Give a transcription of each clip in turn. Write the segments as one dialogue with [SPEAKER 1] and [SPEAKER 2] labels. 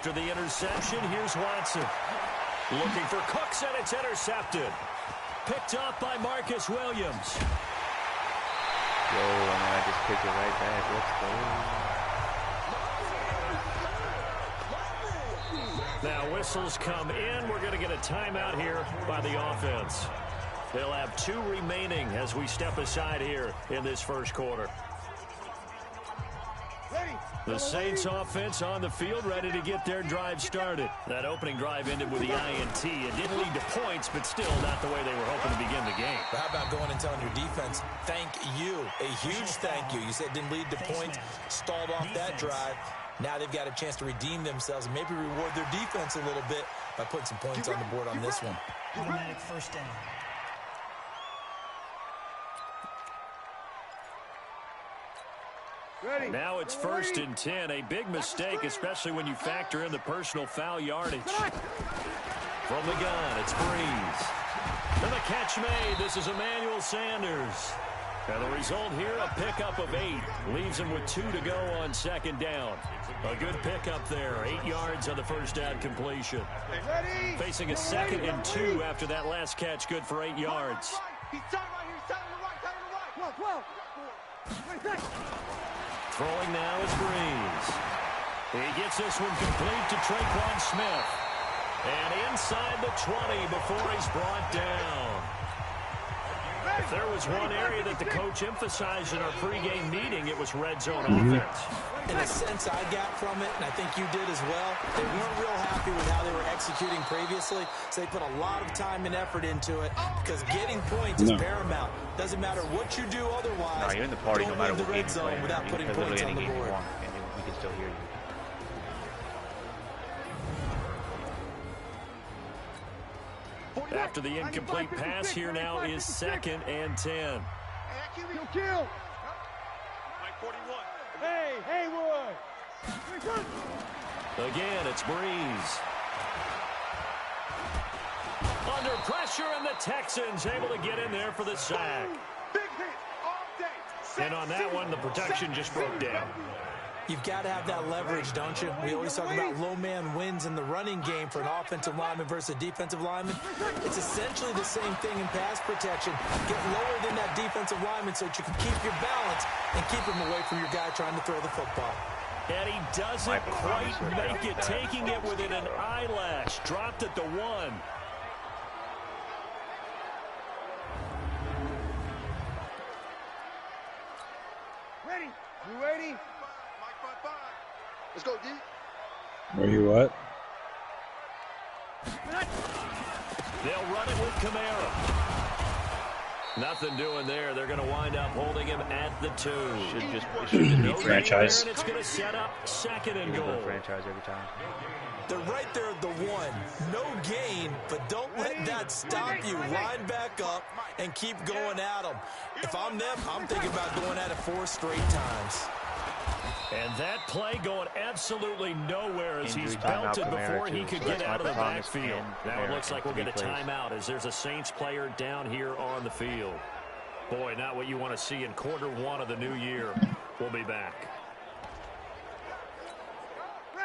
[SPEAKER 1] After the interception, here's Watson. Looking for Cooks, and it's intercepted. Picked off by Marcus Williams.
[SPEAKER 2] Yo, and then I just picked it right back. Let's go.
[SPEAKER 1] Now whistles come in. We're going to get a timeout here by the offense. They'll have 2 remaining as we step aside here in this first quarter. The Saints offense on the field, ready to get their drive started. That opening drive ended with the INT. It didn't lead to points, but still not the way they were hoping to begin the game.
[SPEAKER 3] But how about going and telling your defense, thank you, a huge thank you. You said it didn't lead to points, stalled off that drive. Now they've got a chance to redeem themselves and maybe reward their defense a little bit by putting some points on the board on this one.
[SPEAKER 4] Automatic first down.
[SPEAKER 1] Now it's 1st and 10. A big mistake, especially when you factor in the personal foul yardage. From the gun, it's Breeze. And the catch made. This is Emmanuel Sanders. And the result here, a pickup of 8. Leaves him with 2 to go on 2nd down. A good pickup there. 8 yards on the first down completion. Facing a 2nd and 2 after that last catch. Good for 8 yards. Throwing now is Breeze. He gets this one complete to Traquan Smith. And inside the 20 before he's brought down. If there was one area that the coach emphasized in our pregame meeting, it was red zone offense.
[SPEAKER 3] In a sense, I got from it, and I think you did as well, they weren't real happy with how they were executing previously, so they put a lot of time and effort into it because getting points is paramount. Doesn't matter what you do otherwise.
[SPEAKER 2] No, you're in the party no matter
[SPEAKER 3] the
[SPEAKER 2] what
[SPEAKER 3] red zone without putting points on the board.
[SPEAKER 2] We can still hear you.
[SPEAKER 1] After the incomplete pass, here now is 2nd and 10.
[SPEAKER 5] Kill. Hey, Haywood.
[SPEAKER 1] Again, it's Breeze. Under pressure, and the Texans able to get in there for the sack. And on that one, the protection just broke down.
[SPEAKER 3] You've got to have that leverage, don't you? We always talk about low man wins in the running game for an offensive lineman versus a defensive lineman. It's essentially the same thing in pass protection. Get lower than that defensive lineman so that you can keep your balance and keep him away from your guy trying to throw the football.
[SPEAKER 1] And he doesn't quite make it, taking it within an eyelash. Dropped at the 1.
[SPEAKER 5] Ready? You ready? Let's go, D.
[SPEAKER 6] Where you at?
[SPEAKER 1] They'll run it with Kamara. Nothing doing there. They're going to wind up holding him at the 2.
[SPEAKER 6] Should be franchise.
[SPEAKER 1] And it's going to set up 2nd and goal.
[SPEAKER 2] Franchise every time.
[SPEAKER 3] They're right there at the 1. No gain, but don't let that stop you. Line back up and keep going at them. If I'm them, I'm thinking about going at it 4 straight times.
[SPEAKER 1] And that play going absolutely nowhere as he's belted before he could get out of the backfield. Now it looks like we'll get a timeout as there's a Saints player down here on the field. Boy, not what you want to see in quarter 1 of the new year. We'll be back.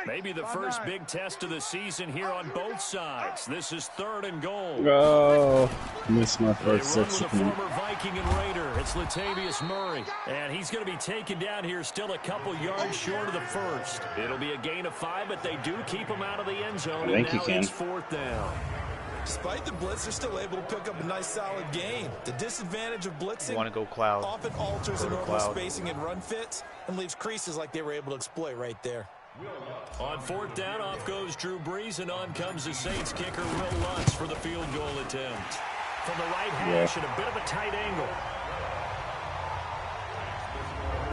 [SPEAKER 1] Maybe the first big test of the season here on both sides. This is 3rd and goal.
[SPEAKER 6] Oh, missed my first
[SPEAKER 1] They run
[SPEAKER 6] 6
[SPEAKER 1] with a former Viking and Raider. It's Latavius Murray. And he's going to be taken down here still a couple yards short of the first. It'll be a gain of 5, but they do keep him out of the end zone.
[SPEAKER 6] I think
[SPEAKER 1] and now
[SPEAKER 6] he can.
[SPEAKER 1] it's 4th down.
[SPEAKER 3] Despite the blitz, they're still able to pick up a nice, solid gain. The disadvantage of blitzing
[SPEAKER 2] Want to go cloud.
[SPEAKER 3] often alters the normal spacing and run fits and leaves creases like they were able to exploit right there.
[SPEAKER 1] On 4th down, off goes Drew Brees, and on comes the Saints kicker, Will Lutz, for the field goal attempt. From the right hash at a bit of a tight angle.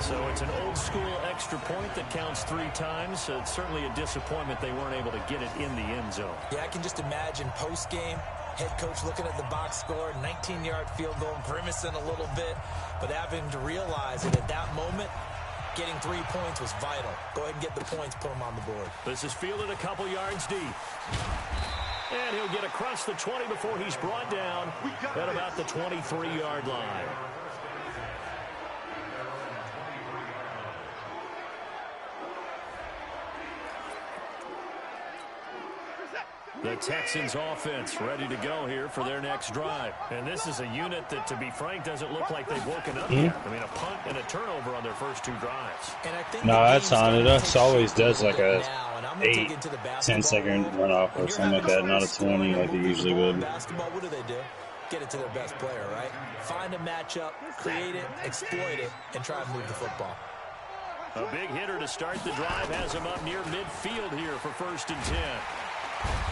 [SPEAKER 1] So it's an old-school extra point that counts 3 times. So it's certainly a disappointment they weren't able to get it in the end zone.
[SPEAKER 3] Yeah, I can just imagine post-game, head coach looking at the box score, 19-yard field goal, grimacing a little bit, but having to realize that at that moment, getting 3 points was vital. Go ahead and get the points, put them on the board.
[SPEAKER 1] This is fielded a couple yards deep. And he'll get across the 20 before he's brought down at about the 23-yard line. The Texans offense ready to go here for their next drive. And this is a unit that, to be frank, doesn't look like they've woken up yet. I mean, a punt and a turnover on their first 2 drives.
[SPEAKER 3] And I think
[SPEAKER 6] No, that's on it. Us always does like a 8-10 second runoff or something like that, not a 20 like they usually would.
[SPEAKER 3] Basketball, what do? Get it to their best player, right? Find a matchup, create it, exploit it, and try and move the football.
[SPEAKER 1] A big hitter to start the drive has him up near midfield here for 1st and 10.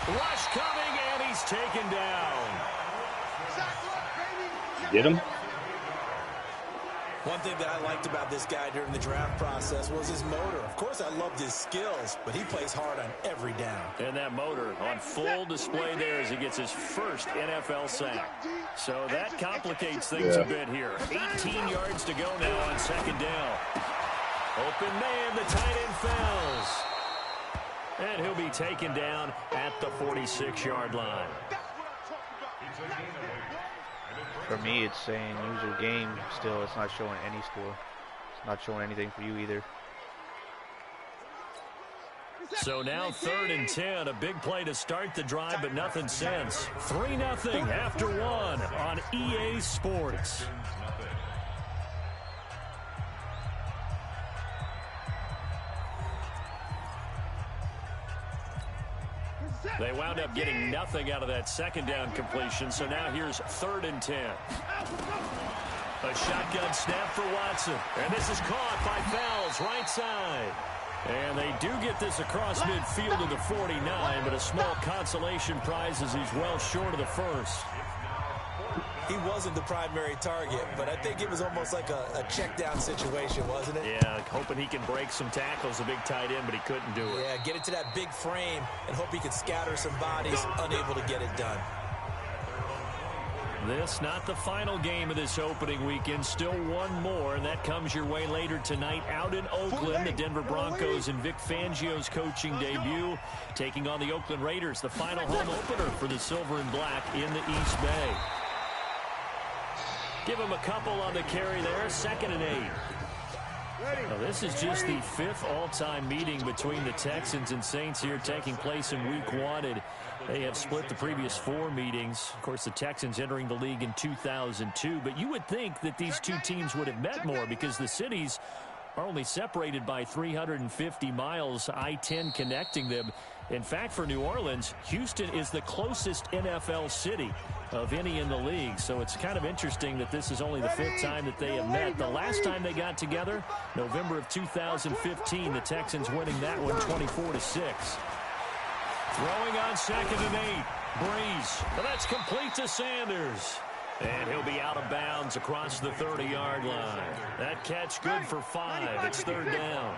[SPEAKER 1] Rush coming, and he's taken down.
[SPEAKER 6] Get him?
[SPEAKER 3] One thing that I liked about this guy during the draft process was his motor. Of course, I loved his skills, but he plays hard on every down.
[SPEAKER 1] And that motor on full display there as he gets his first NFL sack. So that complicates things a bit here. 18 yards to go now on 2nd down. Open man, the tight end falls. And he'll be taken down at the 46-yard line.
[SPEAKER 2] For me, it's saying use your game. Still, it's not showing any score. It's not showing anything for you either.
[SPEAKER 1] So now 3rd and 10, a big play to start the drive, but nothing since. 3-0 after 1 on EA Sports. They wound up getting nothing out of that 2nd down completion, so now here's 3rd and 10. A shotgun snap for Watson, and this is caught by Fells, right side. And they do get this across midfield to the 49, but a small consolation prize as he's well short of the first.
[SPEAKER 3] He wasn't the primary target, but I think it was almost like a check down situation, wasn't it?
[SPEAKER 1] Yeah, hoping he can break some tackles, a big tight end, but he couldn't do it.
[SPEAKER 3] Yeah, get it to that big frame and hope he could scatter some bodies, unable to get it done.
[SPEAKER 1] This not the final game of this opening weekend. Still one more, and that comes your way later tonight out in Oakland. The Denver Broncos and Vic Fangio's coaching debut, taking on the Oakland Raiders, the final home opener for the Silver and Black in the East Bay. Give him a couple on the carry there, 2nd and 8. Now, this is just the 5th all-time meeting between the Texans and Saints here, taking place in Week 1. They have split the previous 4 meetings. Of course, the Texans entering the league in 2002. But you would think that these 2 teams would have met more because the cities are only separated by 350 miles, I-10 connecting them. In fact, for New Orleans, Houston is the closest NFL city of any in the league. So it's kind of interesting that this is only the 5th time that they have met. The last time they got together, November of 2015, the Texans winning that one 24-6. Throwing on 2nd and 8. Breeze. Well, that's complete to Sanders. And he'll be out of bounds across the 30-yard line. That catch good for 5. It's 3rd down.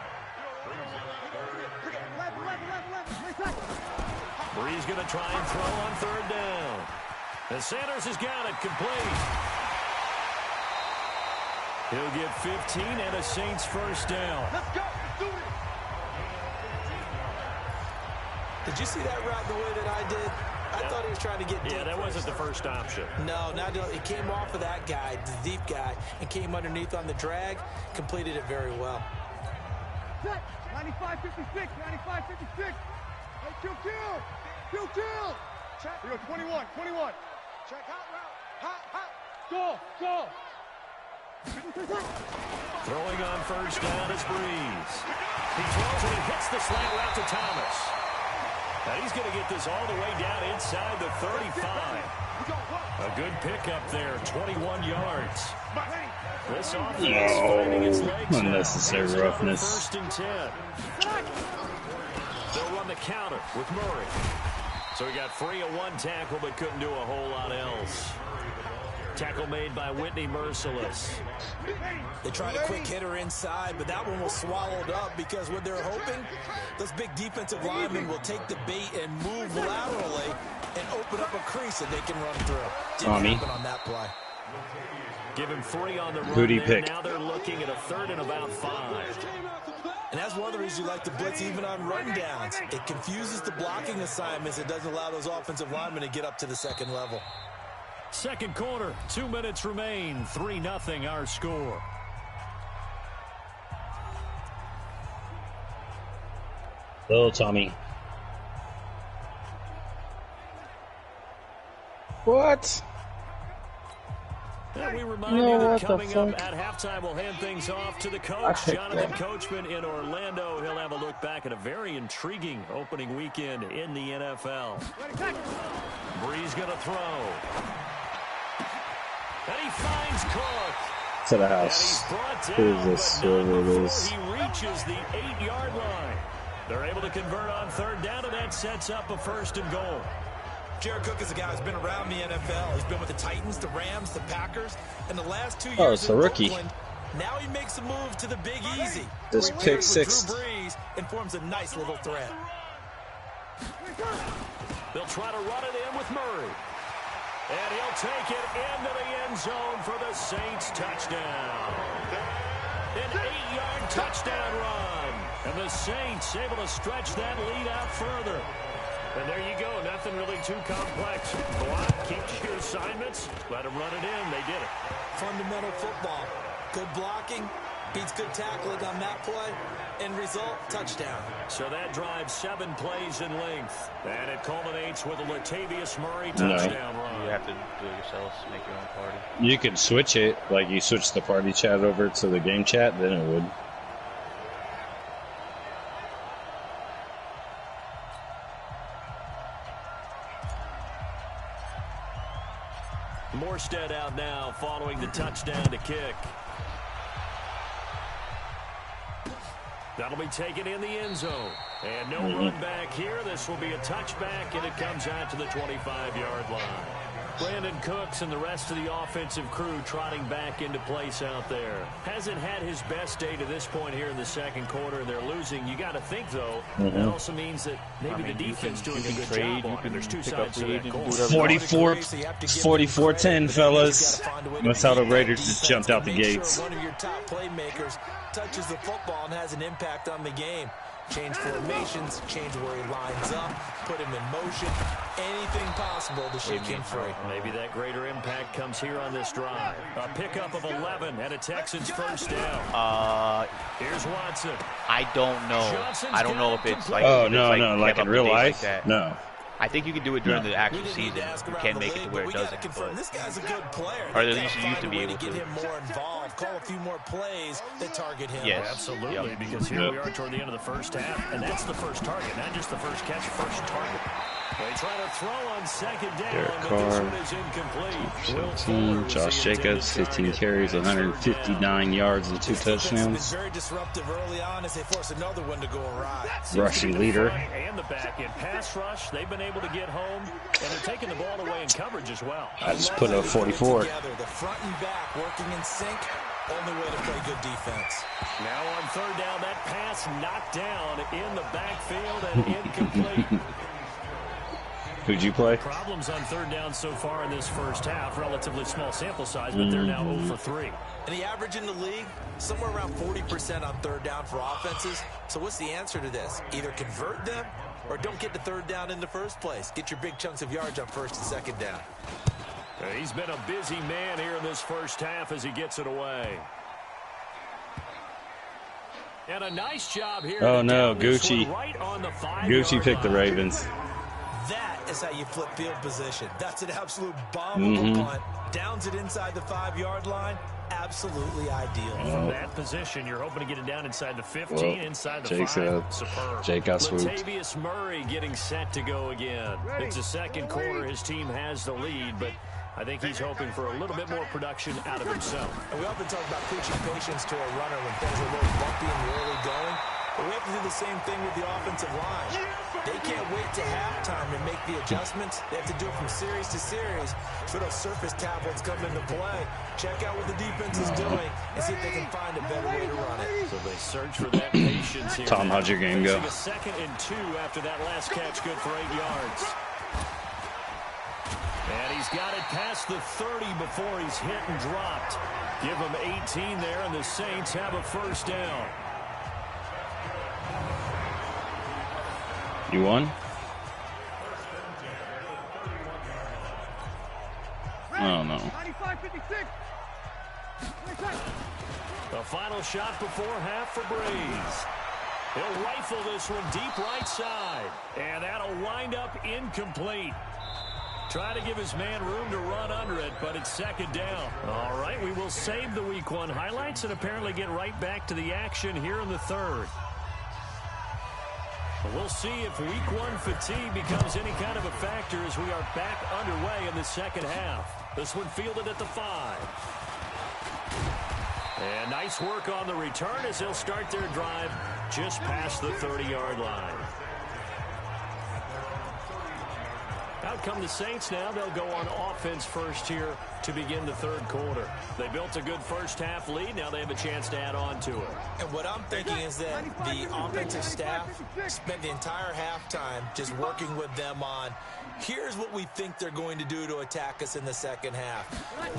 [SPEAKER 1] Breeze going to try and throw on 3rd down. And Sanders has got it complete. He'll get 15 and a Saints 1st down.
[SPEAKER 5] Let's go. Let's do it.
[SPEAKER 3] Did you see that route the way that I did? I thought he was trying to get deep.
[SPEAKER 1] Yeah, that wasn't the first option.
[SPEAKER 3] No, it came off of that guy, the deep guy, and came underneath on the drag, completed it very well.
[SPEAKER 5] 95-56, 95-56. Hey, kill. Check. We go 21. Check hot route. Hot. Go.
[SPEAKER 1] Throwing on 1st down is Breeze. He throws it and hits the slant route to Thomas. Now he's going to get this all the way down inside the 35. A good pickup there, 21 yards. This offense finding its legs
[SPEAKER 6] unnecessary
[SPEAKER 1] now.
[SPEAKER 6] roughness.
[SPEAKER 1] 1st and 10. They'll run the counter with Murray. So he got free of 1 tackle, but couldn't do a whole lot else. Tackle made by Whitney Merciless.
[SPEAKER 3] They tried a quick hitter inside, but that one was swallowed up because what they're hoping, those big defensive linemen will take the bait and move laterally and open up a crease that they can run through. Didn't happen on that play.
[SPEAKER 1] Give him 3 on the run.
[SPEAKER 6] Booty pick.
[SPEAKER 1] Now they're looking at a 3rd and about 5.
[SPEAKER 3] And that's one of the reasons you like to blitz even on run downs. It confuses the blocking assignments. It doesn't allow those offensive linemen to get up to the 2nd level.
[SPEAKER 1] 2nd quarter, 2 minutes remain. 3-0 our score.
[SPEAKER 6] Little Tommy. What?
[SPEAKER 1] And we remind you that coming up at halftime, we'll hand things off to the coach, Jonathan Coachman in Orlando. He'll have a look back at a very intriguing opening weekend in the NFL. Breeze going to throw. And he finds Cook.
[SPEAKER 6] To the house. Who is this? Whoever it is.
[SPEAKER 1] He reaches the 8-yard line. They're able to convert on third down, and that sets up a 1st and goal.
[SPEAKER 3] Jared Cook is a guy who's been around the NFL. He's been with the Titans, the Rams, the Packers, and the last 2 years.
[SPEAKER 6] Oh, it's a rookie.
[SPEAKER 3] Oakland. Now he makes a move to the Big Easy.
[SPEAKER 6] This pick six.
[SPEAKER 3] Drew Brees and forms a nice little threat.
[SPEAKER 1] They'll try to run it in with Murray. And he'll take it into the end zone for the Saints touchdown. An 8-yard touchdown run. And the Saints able to stretch that lead out further. And there you go. Nothing really too complex. Block, keep your assignments, let them run it in. They did it.
[SPEAKER 3] Fundamental football. Good blocking, beats good tackling on that play. End result, touchdown.
[SPEAKER 1] So that drives 7 plays in length. And it culminates with a Latavius Murray touchdown run.
[SPEAKER 2] You have to do it yourselves, make your own party.
[SPEAKER 6] You could switch it, like you switch the party chat over to the game chat, then it would.
[SPEAKER 1] Morstead out now following the touchdown to kick. That'll be taken in the end zone. And no run back here. This will be a touchback, and it comes out to the 25-yard line. Brandon Cooks and the rest of the offensive crew trotting back into place out there. Hasn't had his best day to this point here in the second quarter, and they're losing. You got to think, though, that also means that maybe the defense doing a good job on it. There's two sides to that coin.
[SPEAKER 6] 44-10, fellas. That's how the Raiders just jumped out the gates.
[SPEAKER 3] One of your top playmakers touches the football and has an impact on the game. Change formations, change where he lines up, put him in motion, anything possible to shake him free.
[SPEAKER 1] Maybe that greater impact comes here on this drive. A pickup of 11 and a Texans first down. Here's Watson.
[SPEAKER 2] I don't know. I don't know if it's like...
[SPEAKER 6] Oh, no, like in real life?
[SPEAKER 2] Like
[SPEAKER 6] no.
[SPEAKER 2] I think you can do it during the actual season. You can't make it to where it doesn't.
[SPEAKER 3] This guy's a good player.
[SPEAKER 2] Or at least you used to be able
[SPEAKER 3] to. Get him more involved, call a few more plays that target him.
[SPEAKER 2] Yes.
[SPEAKER 1] Absolutely, because here we are toward the end of the first half, and that's the first target, not just the first catch, first target. They try to throw on second down, but this one is incomplete.
[SPEAKER 6] 17, Josh Jacobs, 15 carries, 159 yards, and 2 touchdowns.
[SPEAKER 3] Very disruptive early on as they force another one to go awry.
[SPEAKER 6] Rushing leader.
[SPEAKER 1] And the back end pass rush, they've been able to get home, and they're taking the ball away in coverage as well.
[SPEAKER 6] I just put a 44.
[SPEAKER 3] The front and back working in sync. Only way to play good defense.
[SPEAKER 1] Now on third down, that pass knocked down in the backfield and incomplete.
[SPEAKER 6] Who'd you play?
[SPEAKER 1] Problems on third down so far in this first half. Relatively small sample size, but they're now 0 for 3.
[SPEAKER 3] And the average in the league, somewhere around 40% on third down for offenses. So what's the answer to this? Either convert them or don't get to third down in the first place. Get your big chunks of yards on first and second down.
[SPEAKER 1] He's been a busy man here in this first half as he gets it away. And a nice job here.
[SPEAKER 6] Oh, no, Gucci.
[SPEAKER 1] Right on the
[SPEAKER 6] Gucci picked the Ravens.
[SPEAKER 3] That is how you flip field position. That's an absolute bomb of a punt. Downs it inside the 5-yard line. Absolutely ideal.
[SPEAKER 1] From that position, you're hoping to get it down inside the 15, inside the 5. Superb.
[SPEAKER 6] Jake got swooped.
[SPEAKER 1] Latavius Murray getting set to go again. It's the second quarter. His team has the lead, but I think he's hoping for a little bit more production out of himself.
[SPEAKER 3] And we often talk about preaching patience to a runner when things are a little bumpy in the early going. But we have to do the same thing with the offensive line. They can't wait to halftime to make the adjustments. They have to do it from series to series. So those surface tablets come into play. Check out what the defense is doing and see if they can find a better way to run it.
[SPEAKER 1] So they search for that patience here.
[SPEAKER 6] Tom, how'd your game go?
[SPEAKER 1] A 2nd and 2 after that last catch, good for 8 yards. And he's got it past the 30 before he's hit and dropped. Give him 18 there, and the Saints have a first down.
[SPEAKER 6] You won? Oh, no.
[SPEAKER 1] The final shot before half for Breeze. He'll rifle this one deep right side. And that'll wind up incomplete. Trying to give his man room to run under it, but it's second down. All right, we will save the Week 1 highlights and apparently get right back to the action here in the third. We'll see if Week 1 fatigue becomes any kind of a factor as we are back underway in the second half. This one fielded at the 5. And nice work on the return as they'll start their drive just past the 30-yard line. Out come the Saints now. They'll go on offense first here to begin the third quarter. They built a good first half lead. Now they have a chance to add on to it.
[SPEAKER 3] And what I'm thinking is that the offensive staff spent the entire halftime just working with them on, here's what we think they're going to do to attack us in the second half.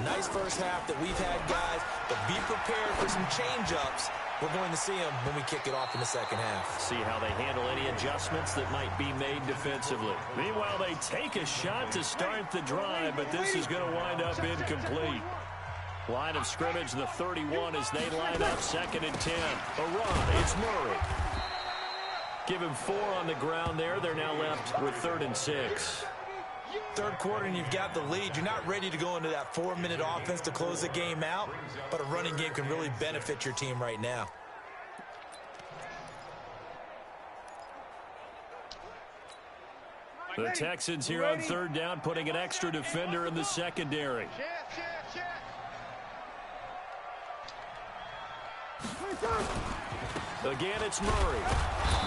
[SPEAKER 3] Nice first half that we've had, guys, but be prepared for some change-ups. We're going to see them when we kick it off in the second half.
[SPEAKER 1] See how they handle any adjustments that might be made defensively. Meanwhile, they take a shot to start the drive, but this is going to wind up incomplete. Line of scrimmage, the 31 as they line up, 2nd and 10. A run, it's Murray. Give him 4 on the ground there. They're now left with 3rd and 6.
[SPEAKER 3] Third quarter and you've got the lead. You're not ready to go into that 4-minute offense to close the game out, but a running game can really benefit your team right now.
[SPEAKER 1] The Texans here on 3rd down, putting an extra defender in the secondary. Again, it's Murray.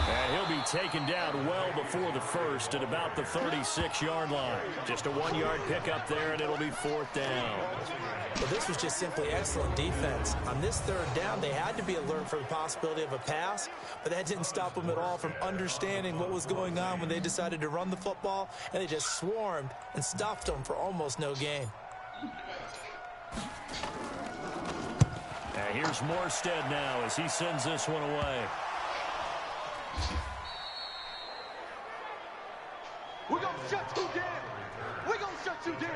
[SPEAKER 1] And he'll be taken down well before the first at about the 36-yard line. Just a 1-yard pickup there, and it'll be 4th down.
[SPEAKER 3] Well, this was just simply excellent defense. On this 3rd down, they had to be alert for the possibility of a pass, but that didn't stop them at all from understanding what was going on when they decided to run the football, and they just swarmed and stuffed them for almost no gain.
[SPEAKER 1] And here's Morstead now as he sends this one away.
[SPEAKER 5] We're going to shut you down. We're going to shut you down.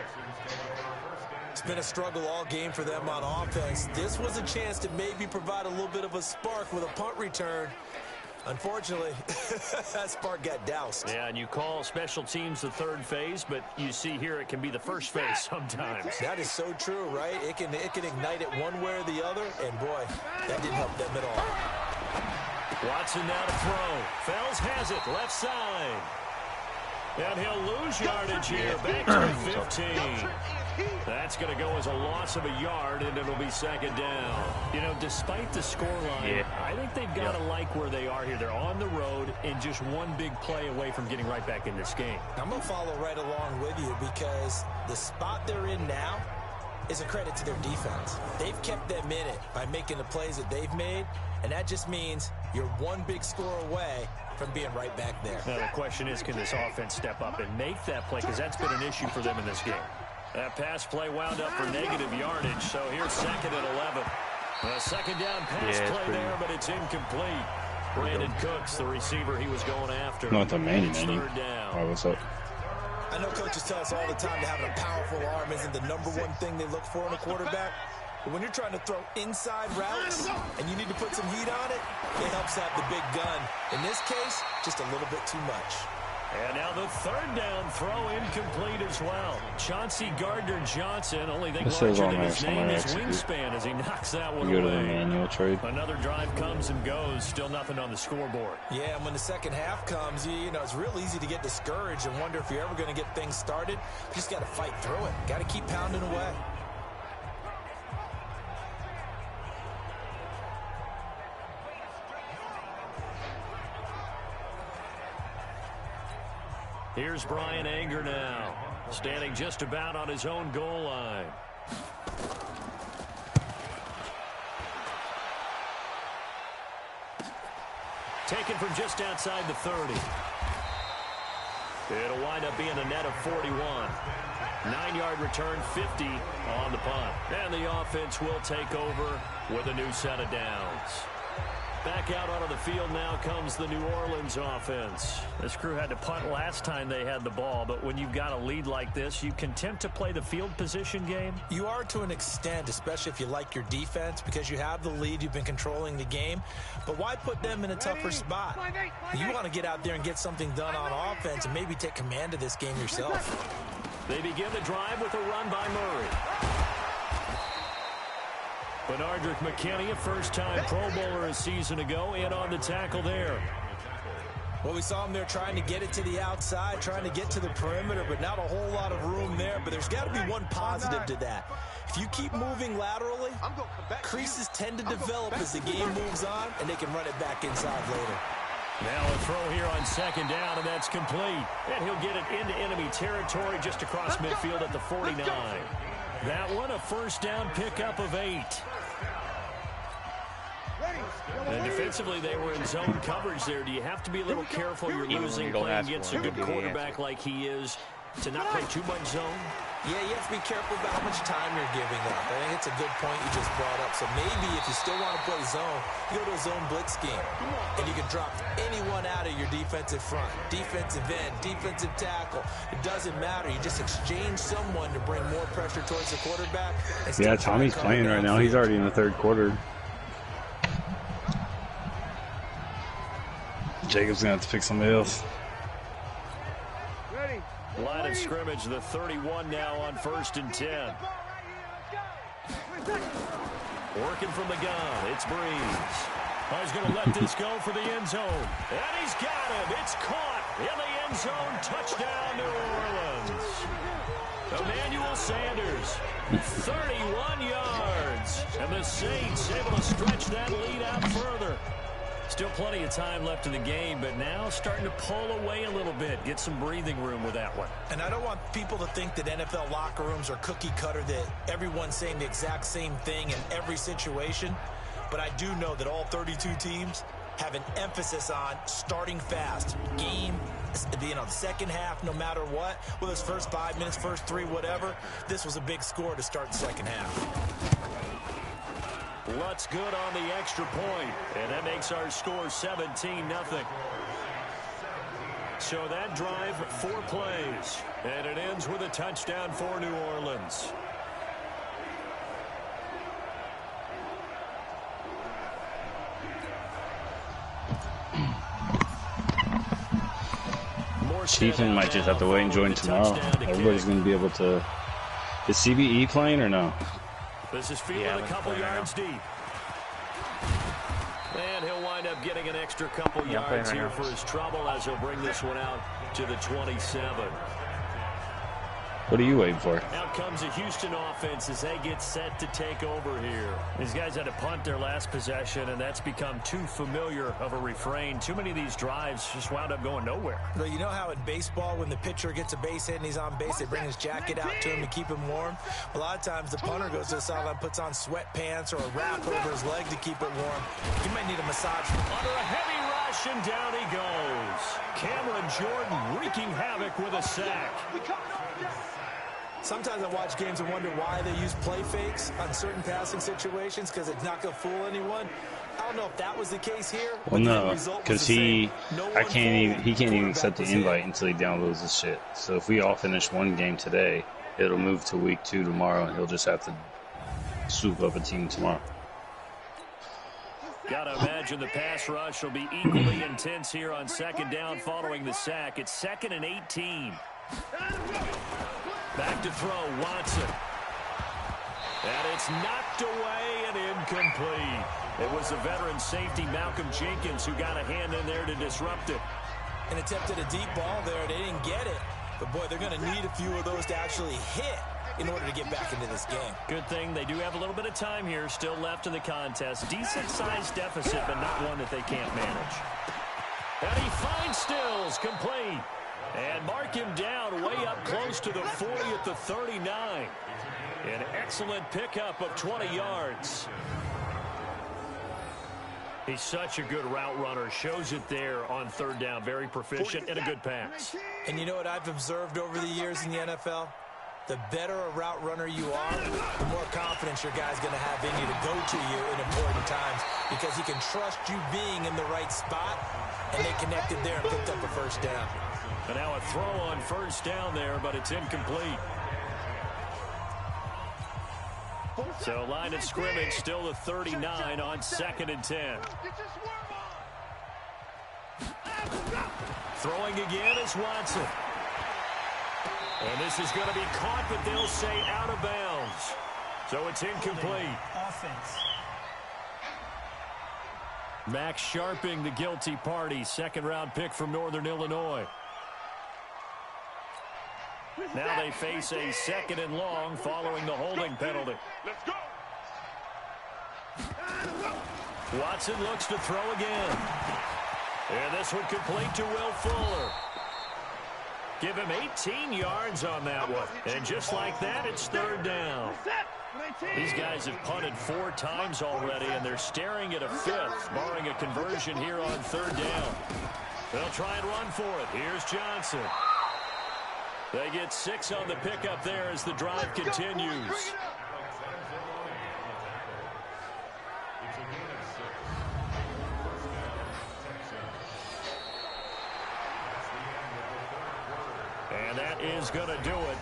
[SPEAKER 3] It's been a struggle all game for them on offense. This was a chance to maybe provide a little bit of a spark with a punt return. Unfortunately, that spark got doused.
[SPEAKER 1] Yeah, and you call special teams the 3rd phase, but you see here it can be the 1st phase sometimes.
[SPEAKER 3] That is so true, right? It can ignite it one way or the other, and boy, that didn't help them at all.
[SPEAKER 1] Watson now to throw. Fells has it, left side. And he'll lose yardage here, back to the 15. That's going to go as a loss of a yard, and it'll be 2nd down. You know, despite the scoreline, I think they've got to like where they are here. They're on the road and just one big play away from getting right back in this game.
[SPEAKER 3] I'm going to follow right along with you because the spot they're in now is a credit to their defense. They've kept them in it by making the plays that they've made, and that just means you're one big score away from being right back there.
[SPEAKER 1] Now, the question is, can this offense step up and make that play? Because that's been an issue for them in this game. That pass play wound up for negative yardage, so here's 2nd and 11. A 2nd down pass play there, but it's incomplete. Brandon Cooks, the receiver he was going after.
[SPEAKER 6] Not the main inning.
[SPEAKER 1] 3rd down.
[SPEAKER 6] Oh, what's up?
[SPEAKER 3] I know coaches tell us all the time that having a powerful arm isn't the #1 thing they look for in a quarterback. But when you're trying to throw inside routes and you need to put some heat on it, it helps have the big gun. In this case, just a little bit too much.
[SPEAKER 1] And now the 3rd down throw incomplete as well. Chauncey Gardner-Johnson, only thing larger than his name is wingspan as he knocks that one
[SPEAKER 6] away. Go to the manual trade.
[SPEAKER 1] Another drive comes and goes, still nothing on the scoreboard.
[SPEAKER 3] Yeah, and when the second half comes, you know, it's real easy to get discouraged and wonder if you're ever going to get things started. You just got to fight through it. Got to keep pounding away.
[SPEAKER 1] Here's Brian Anger now, standing just about on his own goal line. Taken from just outside the 30. It'll wind up being a net of 41. 9-yard return, 50 on the punt. And the offense will take over with a new set of downs. Back out onto the field now comes the New Orleans offense. This crew had to punt last time they had the ball, but when you've got a lead like this, you can tempt to play the field position game.
[SPEAKER 3] You are to an extent, especially if you like your defense, because you have the lead, you've been controlling the game. But why put them in a tougher spot? You want to get out there and get something done on offense and maybe take command of this game yourself.
[SPEAKER 1] They begin the drive with a run by Murray. Benardrick McKinney, a first-time Pro Bowler a season ago, in on the tackle there.
[SPEAKER 3] Well, we saw him there trying to get it to the outside, trying to get to the perimeter, but not a whole lot of room there. But there's got to be one positive to that. If you keep moving laterally, creases tend to develop as the game moves on, and they can run it back inside later.
[SPEAKER 1] Now a throw here on second down, and that's complete. And he'll get it into enemy territory just across midfield at the 49. That one, a first down pickup of 8. And defensively, they were in zone coverage there. Do you have to be a little careful you're losing playing against a good quarterback like he is to not play too much zone?
[SPEAKER 3] Yeah, you have to be careful about how much time you're giving up. I think it's a good point you just brought up. So maybe if you still want to play zone, you go to a zone blitz scheme. And you can drop anyone out of your defensive front. Defensive end, defensive tackle. It doesn't matter. You just exchange someone to bring more pressure towards the quarterback.
[SPEAKER 6] Yeah, Tommy's playing right now. He's already in the third quarter. Jacob's going to have to pick somebody else.
[SPEAKER 1] Line of scrimmage, the 31 now on 1st and 10. Working from the gun, it's Breeze. He's going to let this go for the end zone. And he's got him. It's caught in the end zone. Touchdown, New Orleans. Emmanuel Sanders, 31 yards. And the Saints able to stretch that lead out further. Still plenty of time left in the game, but now starting to pull away a little bit. Get some breathing room with that one.
[SPEAKER 3] And I don't want people to think that NFL locker rooms are cookie cutter, that everyone's saying the exact same thing in every situation. But I do know that all 32 teams have an emphasis on starting fast. Game, the second half, no matter what. Whether it's first 5 minutes, first 3, whatever. This was a big score to start the second half.
[SPEAKER 1] Lutz good on the extra point, and that makes our score 17-0. So that drive, 4 plays, and it ends with a touchdown for New Orleans.
[SPEAKER 6] Stephen might just have to wait and join tomorrow. Everybody's going to be able to... Is CBE playing or no?
[SPEAKER 1] This is fielded a couple yards deep. And he'll wind up getting an extra couple yards here for his trouble as he'll bring this one out to the 27.
[SPEAKER 6] What are you waiting for?
[SPEAKER 1] Out comes the Houston offense as they get set to take over here. These guys had to punt their last possession, and that's become too familiar of a refrain. Too many of these drives just wound up going nowhere.
[SPEAKER 3] Well, you know how in baseball, when the pitcher gets a base hit and he's on base, they bring his jacket out to him to keep him warm? A lot of times the punter goes to the sideline, puts on sweatpants or a wrap over his leg to keep it warm. He might need a massage.
[SPEAKER 1] Under a heavy rush, and down he goes. Cameron Jordan wreaking havoc with a sack.
[SPEAKER 3] Sometimes I watch games and wonder why they use play fakes on certain passing situations, because it's not going to fool anyone. I don't know if that was the case here.
[SPEAKER 6] Well, no, because he can't even accept the invite until he downloads this shit. So if we all finish one game today, it'll move to week 2 tomorrow, and he'll just have to swoop up a team tomorrow.
[SPEAKER 1] Gotta imagine the pass rush will be equally intense here on second down following the sack. It's 2nd and 18. Back to throw, Watson. And it's knocked away and incomplete. It was the veteran safety, Malcolm Jenkins, who got a hand in there to disrupt it.
[SPEAKER 3] And attempted a deep ball there. They didn't get it. But, boy, they're going to need a few of those to actually hit in order to get back into this game.
[SPEAKER 1] Good thing they do have a little bit of time here still left in the contest. Decent-sized deficit, but not one that they can't manage. And he finds Stills, complete. And mark him down way up close to the 40 at the 39. An excellent pickup of 20 yards. He's such a good route runner. Shows it there on third down. Very proficient and a good pass.
[SPEAKER 3] And you know what I've observed over the years in the NFL? The better a route runner you are, the more confidence your guy's going to have in you to go to you in important times, because he can trust you being in the right spot, and they connected there and picked up a first down.
[SPEAKER 1] And now a throw on first down there, but it's incomplete. So line of scrimmage still the 39 on 2nd and 10. Throwing again is Watson. And this is going to be caught, but they'll say out of bounds. So it's incomplete.
[SPEAKER 3] Offense.
[SPEAKER 1] Max Sharping, the guilty party, second-round pick from Northern Illinois. Now they face a second and long following the holding penalty.
[SPEAKER 5] Let's go.
[SPEAKER 1] Watson looks to throw again. And this one complete to Will Fuller. Give him 18 yards on that one. And just like that, it's third down. These guys have punted 4 times already, and they're staring at a fifth, barring a conversion here on third down. They'll try and run for it. Here's Johnson. They get 6 on the pickup there as the drive continues. And that is going to do it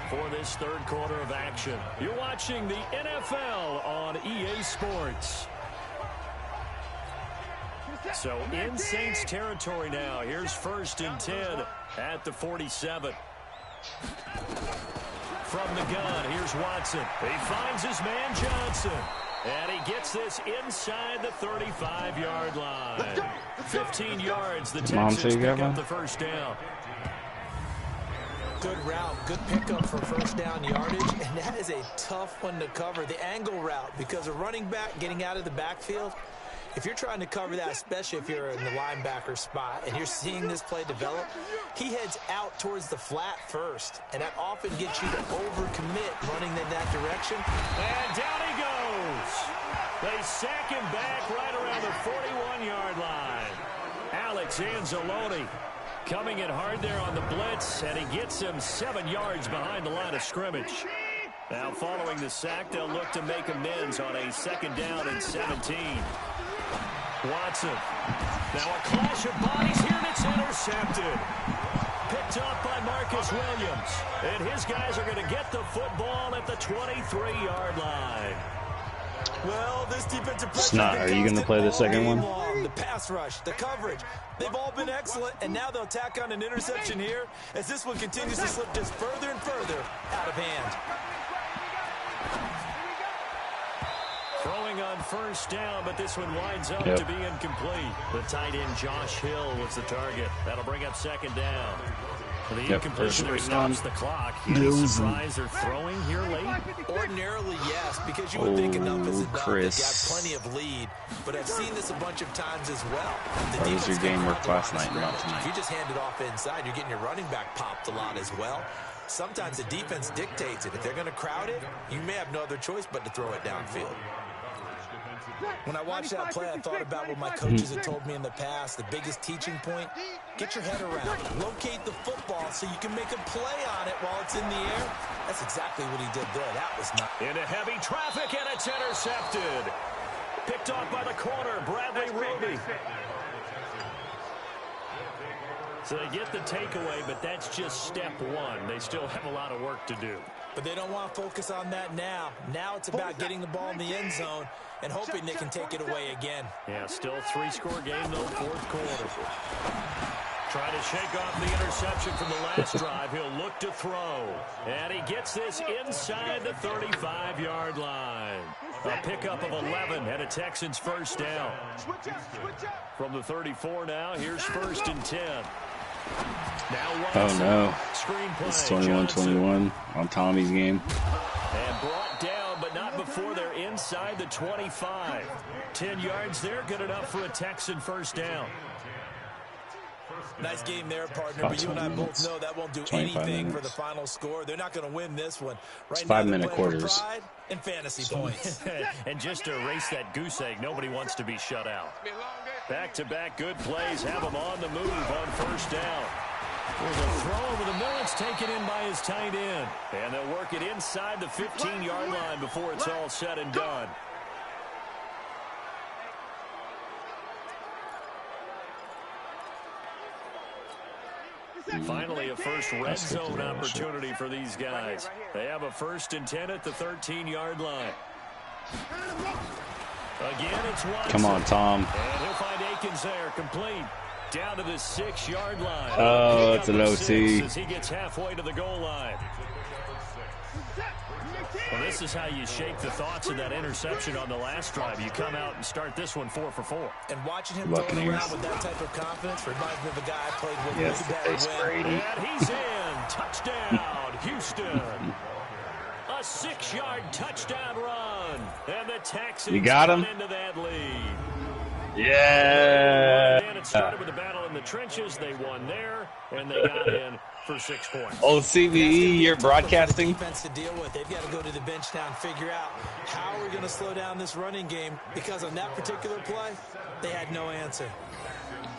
[SPEAKER 1] for this third quarter of action. You're watching the NFL on EA Sports. So in Saints territory now. Here's 1st and 10 at the 47. From the gun, here's Watson. He finds his man Johnson. And he gets this inside the 35-yard line. 15 yards. The Texans pick up the first down.
[SPEAKER 3] Good route, good pickup for first down yardage, and that is a tough one to cover, the angle route, because a running back getting out of the backfield, if you're trying to cover that, especially if you're in the linebacker spot and you're seeing this play develop, he heads out towards the flat first, and that often gets you to overcommit running in that direction.
[SPEAKER 1] And down he goes. They sack him back right around the 41-yard line. Alex Anzalone coming in hard there on the blitz, and he gets him 7 yards behind the line of scrimmage. Now following the sack, they'll look to make amends on a second down and 17. Watson. Now a clash of bodies here, and it's intercepted. Picked up by Marcus Williams. And his guys are going to get the football at the 23-yard line.
[SPEAKER 3] Well, this defensive pressure.
[SPEAKER 6] Snot, are you going to play the second one?
[SPEAKER 3] The pass rush, the coverage, they've all been excellent, and now they'll tack on an interception here as this one continues to slip just further and further out of hand.
[SPEAKER 1] Throwing on first down, but this one winds up to be incomplete. The tight end Josh Hill was the target. That'll bring up second down. The incompletion there stops the clock. Any surprise they're throwing here late?
[SPEAKER 3] Ordinarily, yes, because you would think enough is enough. They've got plenty of lead, but I've seen this a bunch of times as well.
[SPEAKER 6] That was your game work last night, not tonight.
[SPEAKER 3] If you just hand it off inside, you're getting your running back popped a lot as well. Sometimes the defense dictates it. If they're going to crowd it, you may have no other choice but to throw it downfield. When I watched that play, I thought about what my coaches had told me in the past. The biggest teaching point, get your head around it. Locate the football so you can make a play on it while it's in the air. That's exactly what he did there. That was not.
[SPEAKER 1] Into heavy traffic, and it's intercepted. Picked off by the corner, Bradley Roby. So they get the takeaway, but that's just step one. They still have a lot of work to do.
[SPEAKER 3] But they don't want to focus on that now. Now it's about getting the ball in the end zone and hoping they can take it away again.
[SPEAKER 1] Yeah, still 3-score game, though, fourth quarter. Trying to shake off the interception from the last drive. He'll look to throw. And he gets this inside the 35-yard line. A pickup of 11 and a Texans first down. From the 34 now, here's 1st and 10. Now
[SPEAKER 6] oh no,
[SPEAKER 1] screenplay,
[SPEAKER 6] it's 21-21 on Tommy's game.
[SPEAKER 1] And brought down, but not before they're inside the 25. 10 yards there, good enough for a Texan first down.
[SPEAKER 3] Nice game there, partner, but you and I both know that won't do anything for the final score. They're not going to win this one.
[SPEAKER 6] Right now, 5-minute quarters.
[SPEAKER 3] Pride and fantasy points.
[SPEAKER 1] And just to erase that goose egg, nobody wants to be shut out. Back-to-back good plays have him on the move on first down. There's a throw over the middle. It's taken in by his tight end. And they'll work it inside the 15-yard line before it's all said and done. Finally, a first red zone opportunity for these guys. They have a 1st and 10 at the 13-yard line. Again, it's Watson.
[SPEAKER 6] Come on, Tom.
[SPEAKER 1] And he'll find Akins there, complete. Down to the 6-yard line.
[SPEAKER 6] Oh, it's an OT.
[SPEAKER 1] As he gets halfway to the goal line. Well, this is how you shake the thoughts of that interception on the last drive. You come out and start this one 4 for 4.
[SPEAKER 3] And watching him throw it around with that type of confidence reminds me of a guy I played with.
[SPEAKER 6] Yes,
[SPEAKER 1] And he's in. Touchdown, Houston. A 6-yard touchdown run. And the Texans
[SPEAKER 6] got him
[SPEAKER 1] into that lead.
[SPEAKER 6] Yeah.
[SPEAKER 1] And it started with a battle in the trenches. They won there, and they got in for 6 points.
[SPEAKER 6] Oh, CBE, you're broadcasting?
[SPEAKER 3] Defense to deal with. They've got to go to the bench now and figure out how we're going to slow down this running game, because on that particular play, they had no answer.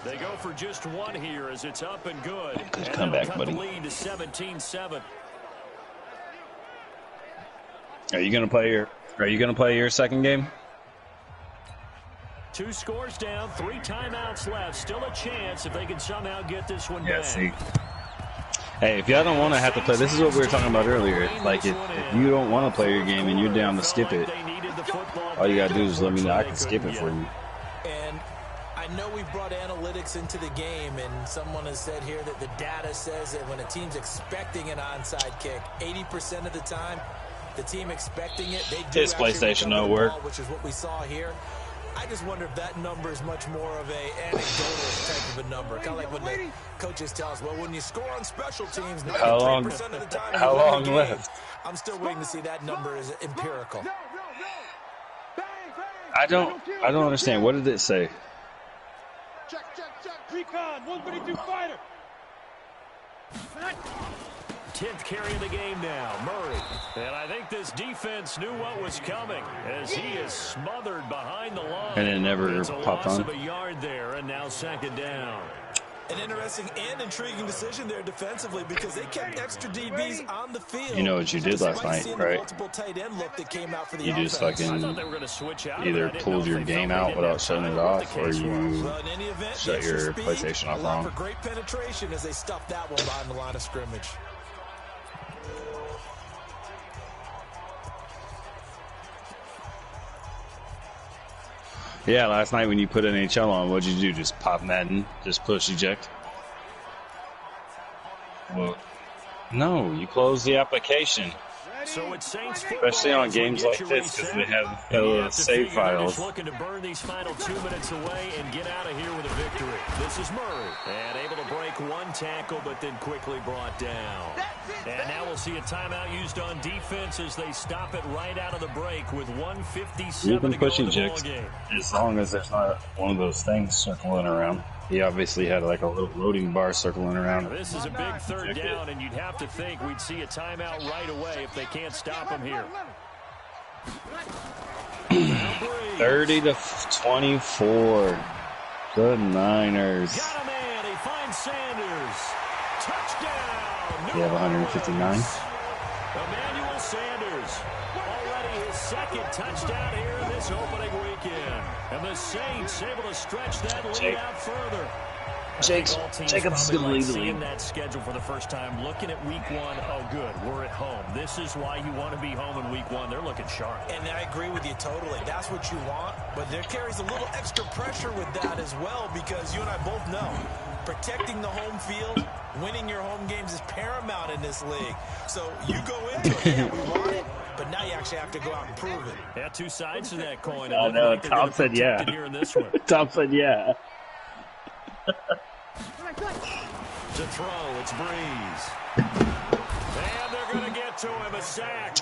[SPEAKER 1] They go for just one here as it's up and good.
[SPEAKER 6] Good
[SPEAKER 1] and
[SPEAKER 6] comeback,
[SPEAKER 1] cut
[SPEAKER 6] buddy.
[SPEAKER 1] The lead to 17-7.
[SPEAKER 6] Are you gonna play your second game?
[SPEAKER 1] 2 scores down, 3 timeouts left. Still a chance if they can somehow get this one back.
[SPEAKER 6] See. Hey, if y'all don't want to have to play, this is what we were talking about earlier. Like, if you don't want to play your game and you're down to skip it, all you gotta do is let me know. I can skip it for you.
[SPEAKER 3] And I know we've brought analytics into the game, and someone has said here that the data says that when a team's expecting an onside kick, 80% of the time, the team expecting it, they do
[SPEAKER 6] His PlayStation don't work,
[SPEAKER 3] which is what we saw here. I just wonder if that number is much more of a anecdotal type of a number. Kind of like when the coaches tell us, well, when you score on special teams, 93% of the time,
[SPEAKER 6] how long left?
[SPEAKER 3] I'm still waiting to see that number is empirical.
[SPEAKER 6] I don't understand. What did it say?
[SPEAKER 5] Check. Recon, 132 fighter.
[SPEAKER 1] 10th carry of the game now, Murray. And I think this defense knew what was coming as he is smothered behind the line.
[SPEAKER 6] And it never
[SPEAKER 1] it's
[SPEAKER 6] popped on.
[SPEAKER 1] Of a yard there, and now 2nd down.
[SPEAKER 3] An interesting and intriguing decision there defensively, because they kept extra DBs on the field.
[SPEAKER 6] You know what you did last night, right?
[SPEAKER 3] Multiple tight end look that came out for the
[SPEAKER 6] You just fucking
[SPEAKER 1] either
[SPEAKER 6] pulled your game out without shutting it off, or you shut your PlayStation off wrong.
[SPEAKER 3] For great penetration as they stuffed that one behind the line of scrimmage.
[SPEAKER 6] Yeah, last night when you put NHL on, what'd you do? Just pop Madden? Just push eject? Well, no, you close the application.
[SPEAKER 1] So it's Saints
[SPEAKER 6] especially on games like this, because they have save files.
[SPEAKER 1] Looking to burn these final 2 minutes away and get out of here with a victory. This is Murray, and able to break one tackle, but then quickly brought down. And now we'll see a timeout used on defense as they stop it right out of the break with 1:57
[SPEAKER 6] You can
[SPEAKER 1] to go
[SPEAKER 6] push
[SPEAKER 1] in the
[SPEAKER 6] eject
[SPEAKER 1] ballgame.
[SPEAKER 6] as long as there's not one of those things circling around. He obviously had like a little loading bar circling around.
[SPEAKER 1] This is a big 3rd down, and you'd have to think we'd see a timeout right away if they can't stop him here.
[SPEAKER 6] 30-24. The Niners.
[SPEAKER 1] Got a man. He finds Sanders. Touchdown.
[SPEAKER 6] You have 159.
[SPEAKER 1] Emmanuel Sanders. Already his 2nd touchdown here in this opening weekend. And the Saints able to stretch that lead out further.
[SPEAKER 6] Jacobs is going to lead the league.
[SPEAKER 1] That schedule for the first time, looking at week 1. Oh, good, we're at home. This is why you want to be home in week 1. They're looking sharp.
[SPEAKER 3] And I agree with you totally. That's what you want, but there carries a little extra pressure with that as well, because you and I both know protecting the home field, winning your home games is paramount in this league. So you go into it, yeah, we want it, but now you actually have to go out and prove it.
[SPEAKER 1] Yeah, 2 sides to that coin.
[SPEAKER 6] I know. Tom said yeah. Tom said yeah.
[SPEAKER 1] To throw, it's Breeze. And they're going to get to him, a sack.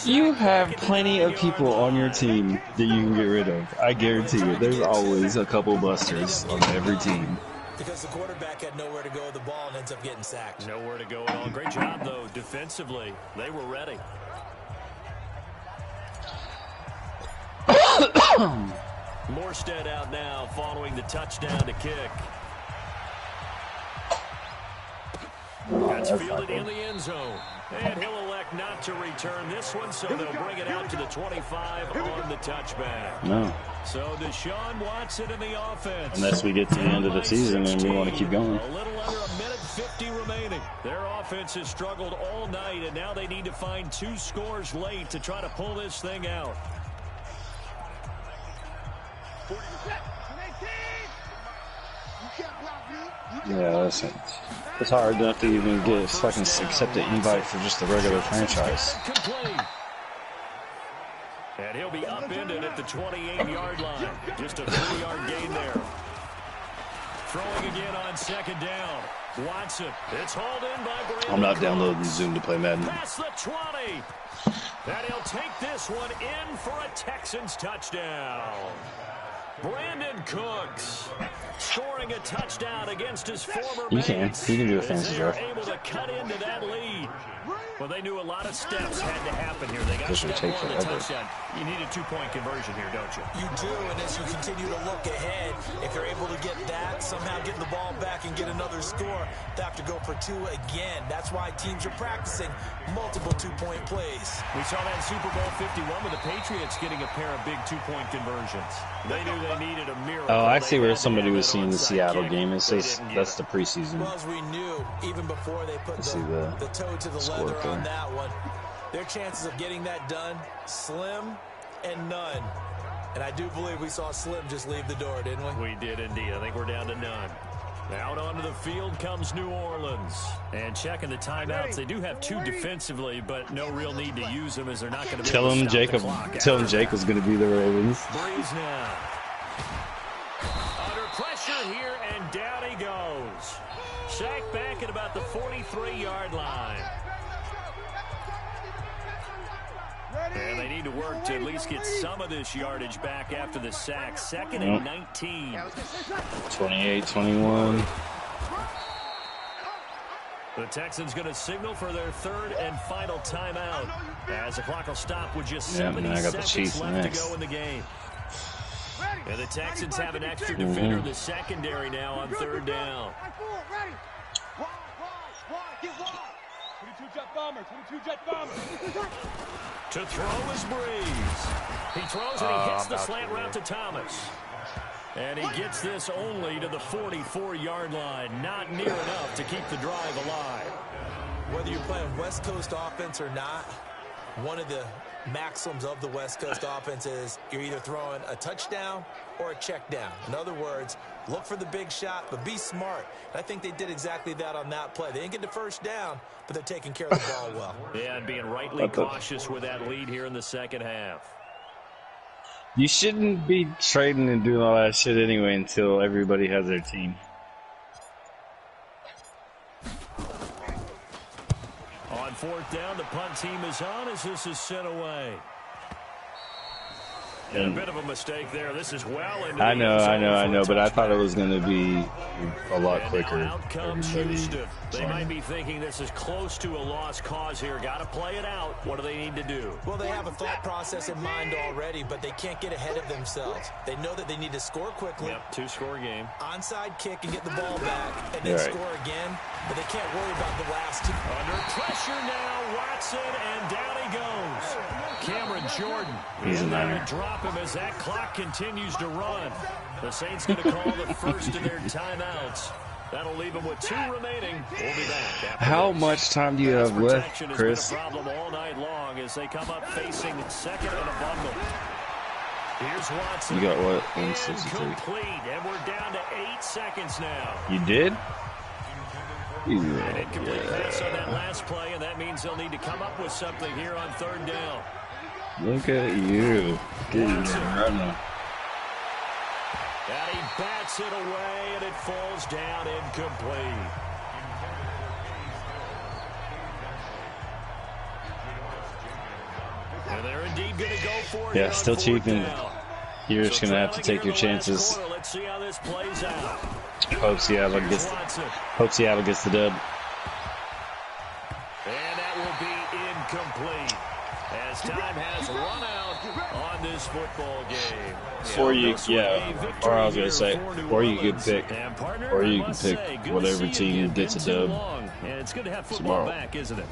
[SPEAKER 6] You have plenty of people on your team that you can get rid of. I guarantee you, there's always a couple busters on every team.
[SPEAKER 3] Because the quarterback had nowhere to go with the ball and ends up getting sacked.
[SPEAKER 1] Nowhere to go at all. Great job, though, defensively. They were ready. Morstead out now following the touchdown to kick. That's fielded in the end zone. And he'll elect not to return this one, so they'll bring it out to the 25 on the touchback.
[SPEAKER 6] No.
[SPEAKER 1] So Deshaun Watson in the offense.
[SPEAKER 6] Unless we get to the end of the season and we want to keep going.
[SPEAKER 1] A little under a minute 50 remaining. Their offense has struggled all night, and now they need to find 2 scores late to try to pull this thing out.
[SPEAKER 5] 40%. You can't block me.
[SPEAKER 6] Yeah, listen. It's hard enough to even get fucking accept the invite for just the regular franchise.
[SPEAKER 1] And he'll be upended at the 28-yard line. Just a 3-yard gain there. Throwing again on second down. Watson. It's hauled in by Brandon.
[SPEAKER 6] I'm not downloading Zoom to play Madden.
[SPEAKER 1] Past the 20. And he'll take this one in for a Texans touchdown. Brandon Cooks scoring a touchdown against his former mates.
[SPEAKER 6] You can do a fancy
[SPEAKER 1] They're
[SPEAKER 6] draft.
[SPEAKER 1] able to cut into that lead. Well, they knew a lot of steps had to happen here. They got
[SPEAKER 6] This will
[SPEAKER 1] step
[SPEAKER 6] take
[SPEAKER 1] one, the
[SPEAKER 6] forever.
[SPEAKER 1] touchdown. You need a 2-point conversion here, don't you?
[SPEAKER 3] You do, and as you continue to look ahead, if you're able to get that, somehow get the ball back and get another score, they have to go for 2 again. That's why teams are practicing multiple 2-point plays.
[SPEAKER 1] We saw that in Super Bowl 51 with the Patriots getting a pair of big 2-point conversions. They knew they needed a miracle.
[SPEAKER 6] Oh, I see
[SPEAKER 1] They
[SPEAKER 6] where
[SPEAKER 1] had to
[SPEAKER 6] somebody
[SPEAKER 1] have
[SPEAKER 6] was
[SPEAKER 1] that
[SPEAKER 6] seeing the
[SPEAKER 1] onside
[SPEAKER 6] Seattle
[SPEAKER 1] kick.
[SPEAKER 6] game. It
[SPEAKER 1] They
[SPEAKER 6] says
[SPEAKER 1] didn't get
[SPEAKER 6] that's
[SPEAKER 1] it.
[SPEAKER 6] the preseason.
[SPEAKER 3] Well, as we knew, even before they put
[SPEAKER 6] see
[SPEAKER 3] the
[SPEAKER 6] the
[SPEAKER 3] toe to the
[SPEAKER 6] score
[SPEAKER 3] leather on
[SPEAKER 6] there.
[SPEAKER 3] that one, their chances of getting that done, slim and none. And I do believe we saw Slim just leave the door, didn't we?
[SPEAKER 1] We did indeed. I think we're down to none. Out onto the field comes New Orleans. And checking the timeouts. They do have 2 defensively, but no real need to use them as they're not going to be
[SPEAKER 6] Tell
[SPEAKER 1] able to
[SPEAKER 6] him
[SPEAKER 1] stop
[SPEAKER 6] Jacob.
[SPEAKER 1] the clock.
[SPEAKER 6] Tell him Jacob's going to be the Ravens.
[SPEAKER 1] Breeze now. Under pressure here, and down he goes. Sacked back at about the 43-yard line. And they need to work to at least get some of this yardage back after the sack. 2nd and 19.
[SPEAKER 6] 28-21.
[SPEAKER 1] The Texans going to signal for their 3rd and final timeout as the clock will stop with just 70
[SPEAKER 6] I got the
[SPEAKER 1] seconds
[SPEAKER 6] Chiefs
[SPEAKER 1] left
[SPEAKER 6] next.
[SPEAKER 1] to go in the game. And the Texans have an extra defender in the secondary now on 3rd down. To throw is Breeze. He throws and he hits the slant route to Thomas. And he gets this only to the 44-yard line. Not near enough to keep the drive alive.
[SPEAKER 3] Whether you're playing West Coast offense or not, one of the maxims of the West Coast offense is you're either throwing a touchdown or a check down. In other words, look for the big shot, but be smart. And I think they did exactly that on that play. They didn't get the first down, but they're taking care of the ball well.
[SPEAKER 1] Yeah, and being rightly cautious with that lead here in the second half.
[SPEAKER 6] You shouldn't be trading and doing all that shit anyway until everybody has their team.
[SPEAKER 1] On 4th down, the punt team is on as this is sent away. And a bit of a mistake there. This is well into
[SPEAKER 6] I
[SPEAKER 1] the
[SPEAKER 6] know,
[SPEAKER 1] end zone
[SPEAKER 6] I know, I
[SPEAKER 1] for a
[SPEAKER 6] know, but I thought it
[SPEAKER 1] touchback.
[SPEAKER 6] was going to be a lot
[SPEAKER 1] And
[SPEAKER 6] quicker.
[SPEAKER 1] now out comes
[SPEAKER 6] Everybody-
[SPEAKER 1] Houston. They might be thinking this is close to a lost cause here. Got to play it out. What do they need to do?
[SPEAKER 3] Well, they have a thought process in mind already, but they can't get ahead of themselves. They know that they need to score quickly,
[SPEAKER 1] Yep, 2-score game.
[SPEAKER 3] onside kick and get the ball back, and then
[SPEAKER 6] Right.
[SPEAKER 3] score again, but they can't worry about the last 2.
[SPEAKER 1] Under pressure now, Watson, and down he goes. Cameron Jordan
[SPEAKER 6] He's
[SPEAKER 1] in
[SPEAKER 6] a
[SPEAKER 1] there
[SPEAKER 6] Niner.
[SPEAKER 1] to drop him as that clock continues to run. The Saints going to call the first of their timeouts. That'll leave them with 2 remaining. We'll be back after
[SPEAKER 6] How
[SPEAKER 1] this.
[SPEAKER 6] much time do you have left,
[SPEAKER 1] Protection
[SPEAKER 6] Chris?
[SPEAKER 1] has been a problem all night long as they come up facing 2nd and a bundle. Here's Watson.
[SPEAKER 6] You got what? 162.
[SPEAKER 1] Incomplete, and we're down to 8 seconds now.
[SPEAKER 6] You did?
[SPEAKER 1] An incomplete pass on that last play, and that means they'll need to come up with something here on 3rd down.
[SPEAKER 6] Look at you. Getting running.
[SPEAKER 1] And he bats it away, and it falls down incomplete. And they're indeed going to go for it.
[SPEAKER 6] Yeah,
[SPEAKER 1] here on
[SPEAKER 6] still
[SPEAKER 1] 4th
[SPEAKER 6] cheap, and
[SPEAKER 1] down.
[SPEAKER 6] you're just
[SPEAKER 1] So
[SPEAKER 6] going to have to
[SPEAKER 1] trailing
[SPEAKER 6] take
[SPEAKER 1] here
[SPEAKER 6] your
[SPEAKER 1] in the last
[SPEAKER 6] chances.
[SPEAKER 1] quarter. Let's see how this plays out.
[SPEAKER 6] Hope Seattle
[SPEAKER 1] Here's
[SPEAKER 6] gets,
[SPEAKER 1] Watson.
[SPEAKER 6] hope Seattle gets the dub.
[SPEAKER 1] And that will be incomplete as time has run out on this football game.
[SPEAKER 6] Or you, or I was going to say, or you could pick,
[SPEAKER 1] And partner,
[SPEAKER 6] or
[SPEAKER 1] I
[SPEAKER 6] you can
[SPEAKER 1] must
[SPEAKER 6] pick
[SPEAKER 1] say, good to
[SPEAKER 6] whatever
[SPEAKER 1] see you
[SPEAKER 6] team
[SPEAKER 1] again.
[SPEAKER 6] gets a
[SPEAKER 1] Been too
[SPEAKER 6] dub
[SPEAKER 1] long. And it's good to have football
[SPEAKER 6] tomorrow.
[SPEAKER 1] back, isn't it?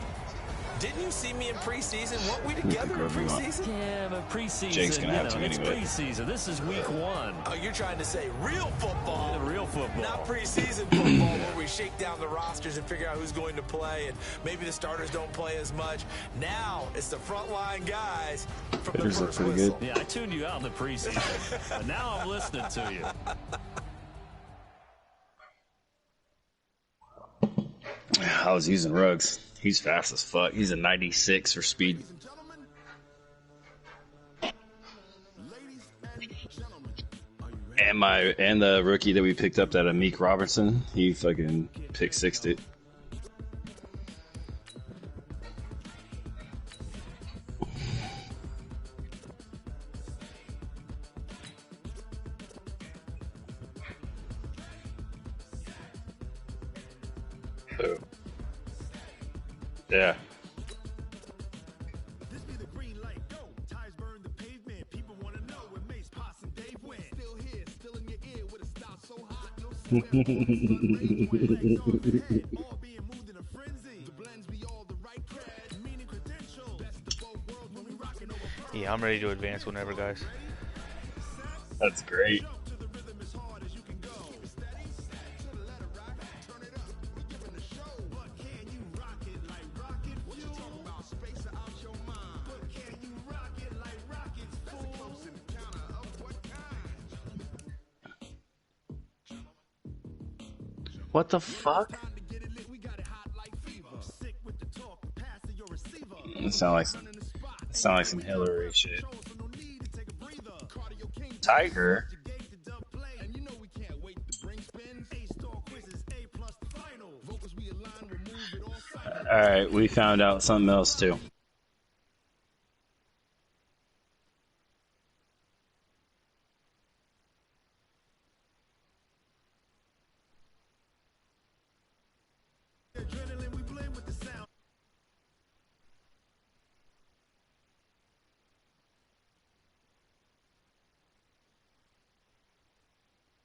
[SPEAKER 3] Didn't you see me in preseason? Weren't we together in
[SPEAKER 6] whatever you want.
[SPEAKER 3] preseason?
[SPEAKER 1] Yeah, but preseason,
[SPEAKER 6] Jake's gonna have to
[SPEAKER 1] it's
[SPEAKER 6] anyway.
[SPEAKER 1] preseason. This is week 1.
[SPEAKER 3] Oh, you're trying to say real football.
[SPEAKER 1] The real football.
[SPEAKER 3] Not preseason football where we shake down the rosters and figure out who's going to play, and maybe the starters don't play as much. Now it's the frontline guys from the
[SPEAKER 6] Bears look
[SPEAKER 3] first
[SPEAKER 6] pretty
[SPEAKER 3] whistle.
[SPEAKER 6] good.
[SPEAKER 1] Yeah, I tuned you out in the preseason. But now I'm listening to you.
[SPEAKER 6] I was using Ruggs. He's fast as fuck. He's a 96 for speed. And the rookie that we picked up, that Amik Robertson, he fucking pick sixed it. So, yeah.
[SPEAKER 2] Yeah, I'm ready to advance whenever, guys.
[SPEAKER 6] That's great. What the fuck? It sound like some Hillary shit. Tiger. All right, we found out something else too.